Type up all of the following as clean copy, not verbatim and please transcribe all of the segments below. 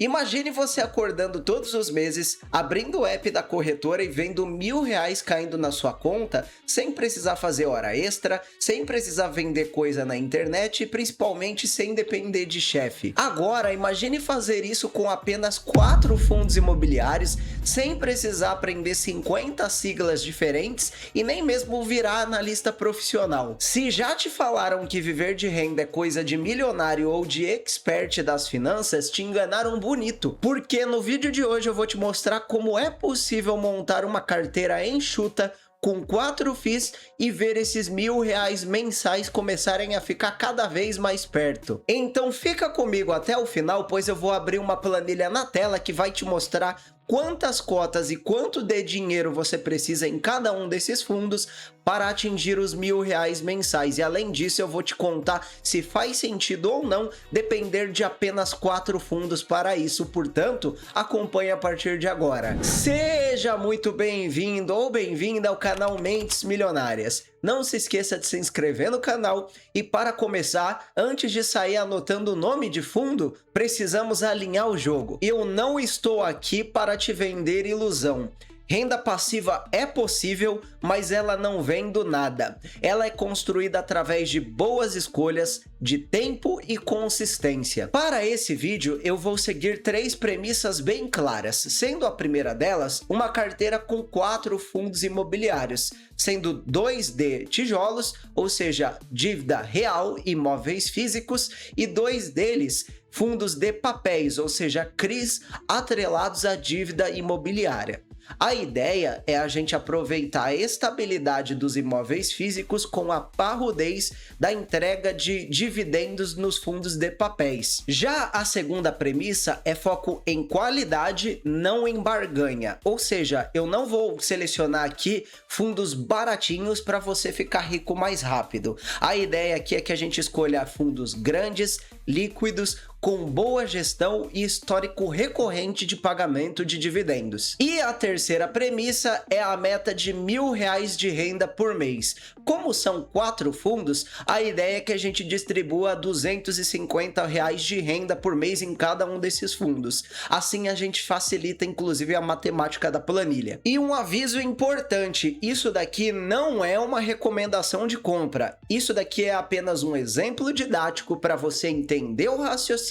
Imagine você acordando todos os meses, abrindo o app da corretora e vendo R$ 1.000 caindo na sua conta, sem precisar fazer hora extra, sem precisar vender coisa na internet e principalmente sem depender de chefe. Agora, imagine fazer isso com apenas 4 fundos imobiliários, sem precisar aprender 50 siglas diferentes e nem mesmo virar analista profissional. Se já te falaram que viver de renda é coisa de milionário ou de expert das finanças, te enganaram bonito, porque no vídeo de hoje eu vou te mostrar como é possível montar uma carteira enxuta com 4 FIIs e ver esses R$ 1.000 mensais começarem a ficar cada vez mais perto. Então fica comigo até o final, pois eu vou abrir uma planilha na tela que vai te mostrar quantas cotas e quanto de dinheiro você precisa em cada um desses fundos para atingir os R$ 1.000 mensais. E além disso, eu vou te contar se faz sentido ou não depender de apenas 4 fundos para isso. Portanto, acompanhe a partir de agora. Seja muito bem-vindo ou bem-vinda ao canal Mentes Milionárias. Não se esqueça de se inscrever no canal e, para começar, antes de sair anotando o nome de fundo, precisamos alinhar o jogo. Eu não estou aqui para te vender ilusão. Renda passiva é possível, mas ela não vem do nada. Ela é construída através de boas escolhas, de tempo e consistência. Para esse vídeo, eu vou seguir 3 premissas bem claras, sendo a primeira delas uma carteira com 4 fundos imobiliários, sendo 2 de tijolos, ou seja, dívida real, imóveis físicos, e 2 deles fundos de papéis, ou seja, CRIs atrelados à dívida imobiliária. A ideia é a gente aproveitar a estabilidade dos imóveis físicos com a parrudez da entrega de dividendos nos fundos de papéis. Já a segunda premissa é foco em qualidade, não em barganha. Ou seja, eu não vou selecionar aqui fundos baratinhos para você ficar rico mais rápido. A ideia aqui é que a gente escolha fundos grandes, líquidos, com boa gestão e histórico recorrente de pagamento de dividendos. E a terceira premissa é a meta de R$ 1.000 de renda por mês. Como são 4 fundos, a ideia é que a gente distribua R$ 250 de renda por mês em cada um desses fundos. Assim a gente facilita inclusive a matemática da planilha. E um aviso importante, isso daqui não é uma recomendação de compra. Isso daqui é apenas um exemplo didático para você entender o raciocínio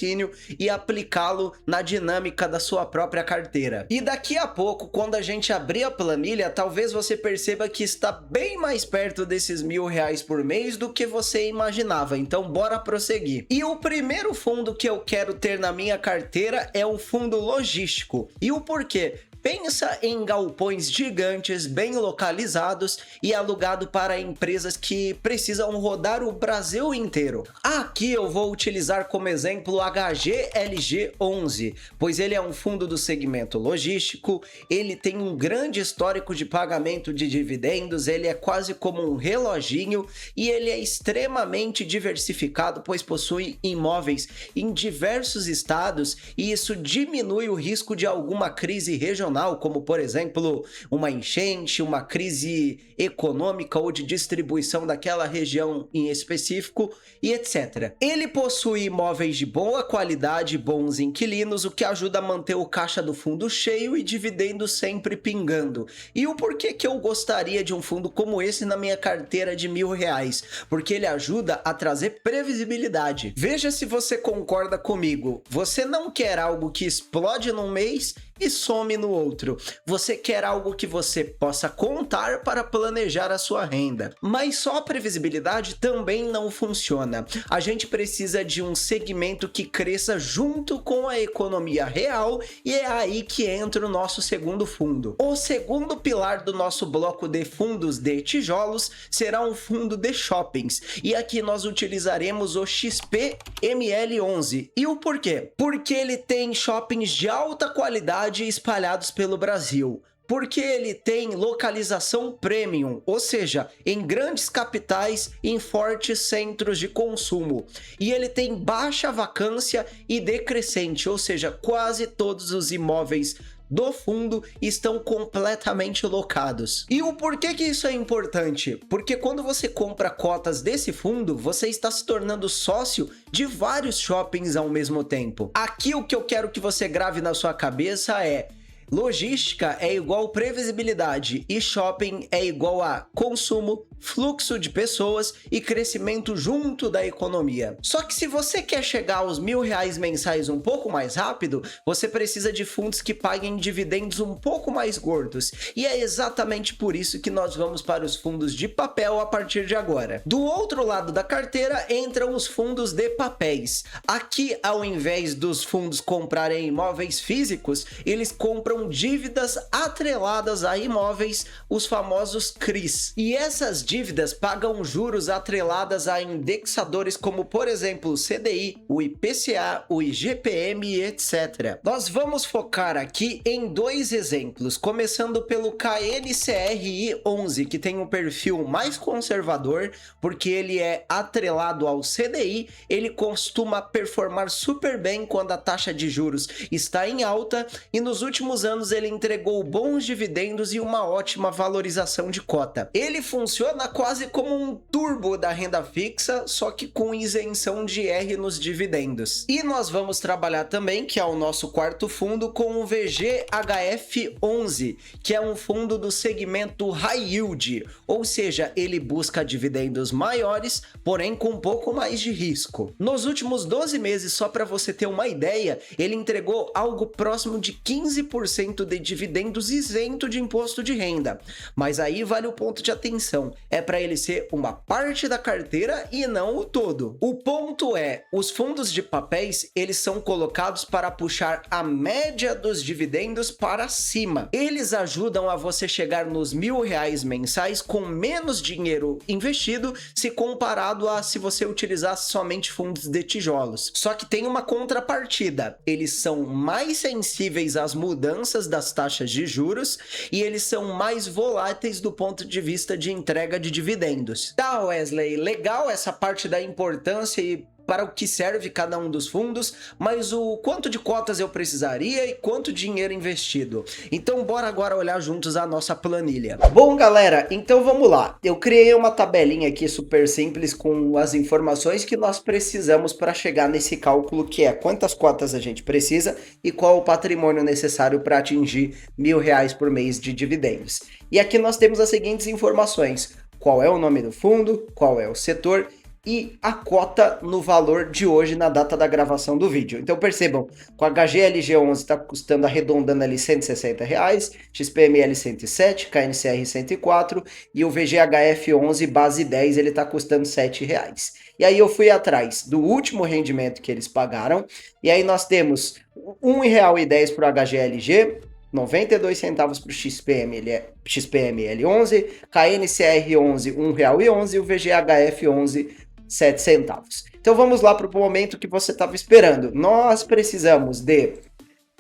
e aplicá-lo na dinâmica da sua própria carteira. E daqui a pouco, quando a gente abrir a planilha, talvez você perceba que está bem mais perto desses R$ 1.000 por mês do que você imaginava. Então bora prosseguir. E o primeiro fundo que eu quero ter na minha carteira é o fundo logístico. E o porquê? Pensa em galpões gigantes, bem localizados e alugado para empresas que precisam rodar o Brasil inteiro. Aqui eu vou utilizar como exemplo o HGLG11, pois ele é um fundo do segmento logístico, ele tem um grande histórico de pagamento de dividendos, ele é quase como um reloginho e ele é extremamente diversificado, pois possui imóveis em diversos estados e isso diminui o risco de alguma crise regional, como por exemplo uma enchente, uma crise econômica ou de distribuição daquela região em específico e etc. Ele possui imóveis de boa qualidade, bons inquilinos, o que ajuda a manter o caixa do fundo cheio e dividendos sempre pingando. E o porquê que eu gostaria de um fundo como esse na minha carteira de R$ 1.000? Porque ele ajuda a trazer previsibilidade. Veja se você concorda comigo. Você não quer algo que explode num mês e some no outro. Você quer algo que você possa contar para planejar a sua renda. Mas só a previsibilidade também não funciona. A gente precisa de um segmento que cresça junto com a economia real e é aí que entra o nosso segundo fundo. O segundo pilar do nosso bloco de fundos de tijolos será um fundo de shoppings. E aqui nós utilizaremos o XPML11. E o porquê? Porque ele tem shoppings de alta qualidade espalhados pelo Brasil. Porque ele tem localização premium, ou seja, em grandes capitais e em fortes centros de consumo. E ele tem baixa vacância e decrescente, ou seja, quase todos os imóveis do fundo estão completamente locados. E o porquê que isso é importante? Porque quando você compra cotas desse fundo, você está se tornando sócio de vários shoppings ao mesmo tempo. Aqui o que eu quero que você grave na sua cabeça é: logística é igual previsibilidade e shopping é igual a consumo, fluxo de pessoas e crescimento junto da economia. Só que se você quer chegar aos R$1.000 mensais um pouco mais rápido, você precisa de fundos que paguem dividendos um pouco mais gordos. E é exatamente por isso que nós vamos para os fundos de papel a partir de agora. Do outro lado da carteira entram os fundos de papéis. Aqui, ao invés dos fundos comprarem imóveis físicos, eles compram dívidas atreladas a imóveis, os famosos CRIs. E essas dívidas pagam juros atreladas a indexadores como, por exemplo, o CDI, o IPCA, o IGPM e etc. Nós vamos focar aqui em dois exemplos, começando pelo KNCRI 11, que tem um perfil mais conservador, porque ele é atrelado ao CDI, ele costuma performar super bem quando a taxa de juros está em alta, e nos últimos anos ele entregou bons dividendos e uma ótima valorização de cota. Ele funciona quase como um turbo da renda fixa, só que com isenção de R nos dividendos. E nós vamos trabalhar também, que é o nosso quarto fundo, com o VGHF11, que é um fundo do segmento High Yield, ou seja, ele busca dividendos maiores, porém com um pouco mais de risco. Nos últimos 12 meses, só para você ter uma ideia, ele entregou algo próximo de 15% de dividendos isento de imposto de renda. Mas aí vale o ponto de atenção, é para ele ser uma parte da carteira e não o todo. O ponto é, os fundos de papéis, eles são colocados para puxar a média dos dividendos para cima. Eles ajudam a você chegar nos R$1.000 mensais com menos dinheiro investido se comparado a se você utilizasse somente fundos de tijolos. Só que tem uma contrapartida, eles são mais sensíveis às mudanças das taxas de juros e eles são mais voláteis do ponto de vista de entrega de dividendos. Tá, Wesley, legal essa parte da importância e para o que serve cada um dos fundos, mas o quanto de cotas eu precisaria e quanto dinheiro investido? Então bora agora olhar juntos a nossa planilha. Bom, galera, então vamos lá. Eu criei uma tabelinha aqui super simples com as informações que nós precisamos para chegar nesse cálculo, que é quantas cotas a gente precisa e qual o patrimônio necessário para atingir R$1.000 por mês de dividendos. E aqui nós temos as seguintes informações: qual é o nome do fundo, qual é o setor e a cota no valor de hoje na data da gravação do vídeo. Então percebam, com a HGLG11 está custando, arredondando ali R$160, XPML 107, KNCR 104 e o VGHF11 base 10 ele está custando R$7. E aí eu fui atrás do último rendimento que eles pagaram, e aí nós temos R$1,10 para o HGLG, 92 centavos para o XPML 11, KNCR 11, R$1,11 e o VGHF 11, 7 centavos. Então vamos lá para o momento que você estava esperando. Nós precisamos de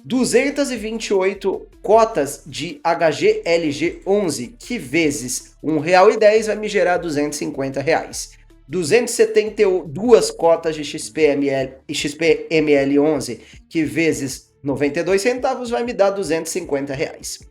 228 cotas de HGLG 11, que vezes R$1,10 vai me gerar R$250. 272 cotas de XPML 11, que vezes 92 centavos vai me dar R$250.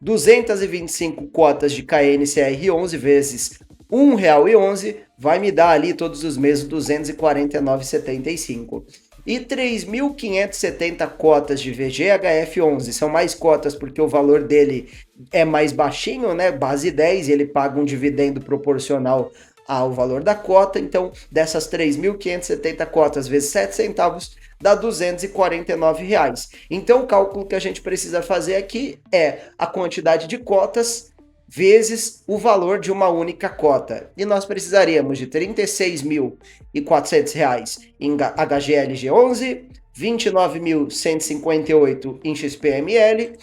225 cotas de KNCR 11 vezes R$1,11 vai me dar ali todos os meses R$249,75. E 3.570 cotas de VGHF 11, são mais cotas porque o valor dele é mais baixinho, né? Base 10, ele paga um dividendo proporcional ao valor da cota. Então, dessas 3.570 cotas vezes 7 centavos, dá R$249. Então, o cálculo que a gente precisa fazer aqui é a quantidade de cotas vezes o valor de uma única cota. E nós precisaríamos de R$36.400 em HGLG11, R$29.158 em XPML,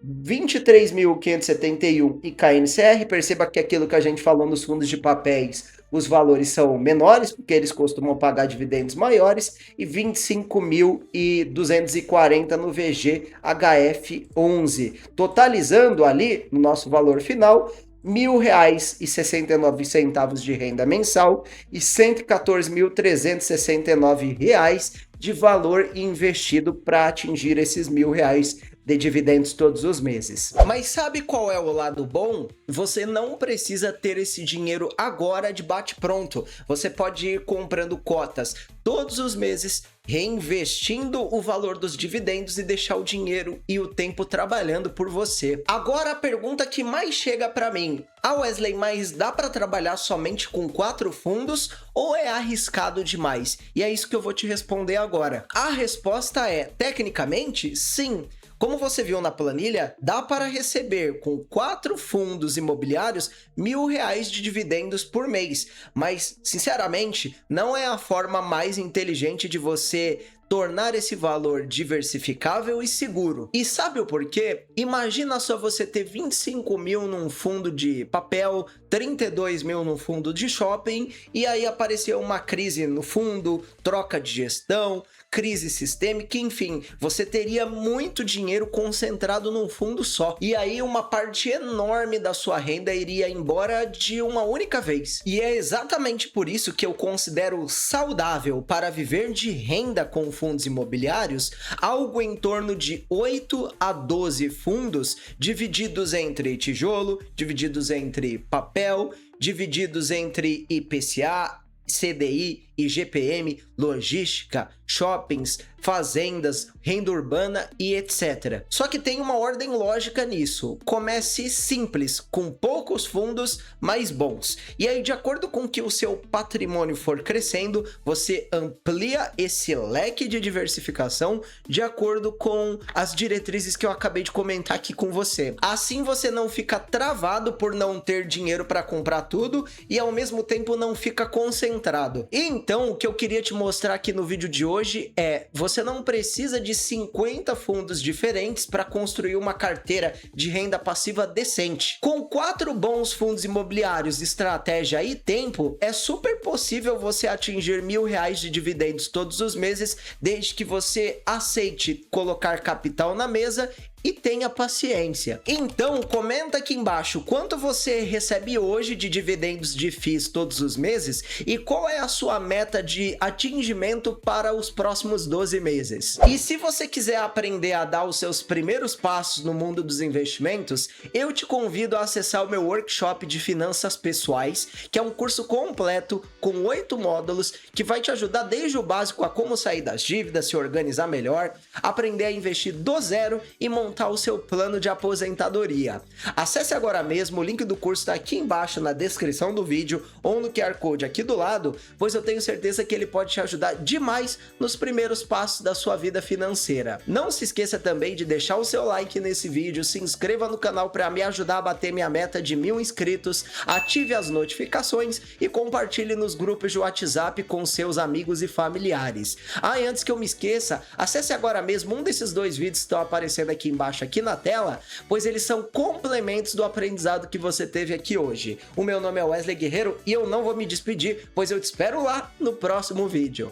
23.571 em KNCR. Perceba que aquilo que a gente falou nos fundos de papéis, os valores são menores, porque eles costumam pagar dividendos maiores, e 25.240 no VGHF11, totalizando ali, no nosso valor final, R$1.000,69 de renda mensal e R$114.369 de valor investido para atingir esses R$1.000 de dividendos todos os meses. Mas sabe qual é o lado bom? Você não precisa ter esse dinheiro agora de bate-pronto. Você pode ir comprando cotas todos os meses, reinvestindo o valor dos dividendos e deixar o dinheiro e o tempo trabalhando por você. Agora a pergunta que mais chega para mim: Wesley, mas dá para trabalhar somente com 4 fundos ou é arriscado demais? E é isso que eu vou te responder agora. A resposta é, tecnicamente, sim. Como você viu na planilha, dá para receber com 4 fundos imobiliários R$1.000 de dividendos por mês. Mas, sinceramente, não é a forma mais inteligente de você tornar esse valor diversificável e seguro. E sabe o porquê? Imagina só você ter 25 mil num fundo de papel, 32 mil num fundo de shopping, e aí apareceu uma crise no fundo, troca de gestão, crise sistêmica, enfim, você teria muito dinheiro concentrado num fundo só. E aí uma parte enorme da sua renda iria embora de uma única vez. E é exatamente por isso que eu considero saudável para viver de renda com fundos imobiliários algo em torno de 8 a 12 fundos divididos entre tijolo, divididos entre papel, divididos entre IPCA, CDI, IGPM, logística, shoppings, fazendas, renda urbana e etc. Só que tem uma ordem lógica nisso. Comece simples, com poucos fundos, mais bons. E aí, de acordo com que o seu patrimônio for crescendo, você amplia esse leque de diversificação de acordo com as diretrizes que eu acabei de comentar aqui com você. Assim você não fica travado por não ter dinheiro para comprar tudo e ao mesmo tempo não fica concentrado. Então, o que eu queria te mostrar aqui no vídeo de hoje é: você não precisa de 50 fundos diferentes para construir uma carteira de renda passiva decente. Com 4 bons fundos imobiliários, estratégia e tempo, é super possível você atingir R$1.000 de dividendos todos os meses, desde que você aceite colocar capital na mesa e tenha paciência. Então, comenta aqui embaixo quanto você recebe hoje de dividendos de FIIs todos os meses e qual é a sua meta de atingimento para os próximos 12 meses. E se você quiser aprender a dar os seus primeiros passos no mundo dos investimentos, eu te convido a acessar o meu workshop de finanças pessoais, que é um curso completo com 8 módulos que vai te ajudar desde o básico a como sair das dívidas, se organizar melhor, aprender a investir do zero e montar o seu plano de aposentadoria. Acesse agora mesmo, o link do curso está aqui embaixo na descrição do vídeo ou no QR Code aqui do lado, pois eu tenho certeza que ele pode te ajudar demais nos primeiros passos da sua vida financeira. Não se esqueça também de deixar o seu like nesse vídeo, se inscreva no canal para me ajudar a bater minha meta de 1.000 inscritos, ative as notificações e compartilhe nos grupos de WhatsApp com seus amigos e familiares. E antes que eu me esqueça, acesse agora mesmo um desses 2 vídeos que estão aparecendo aqui embaixo aqui na tela, pois eles são complementos do aprendizado que você teve aqui hoje. O meu nome é Wesley Guerreiro e eu não vou me despedir, pois eu te espero lá no próximo vídeo.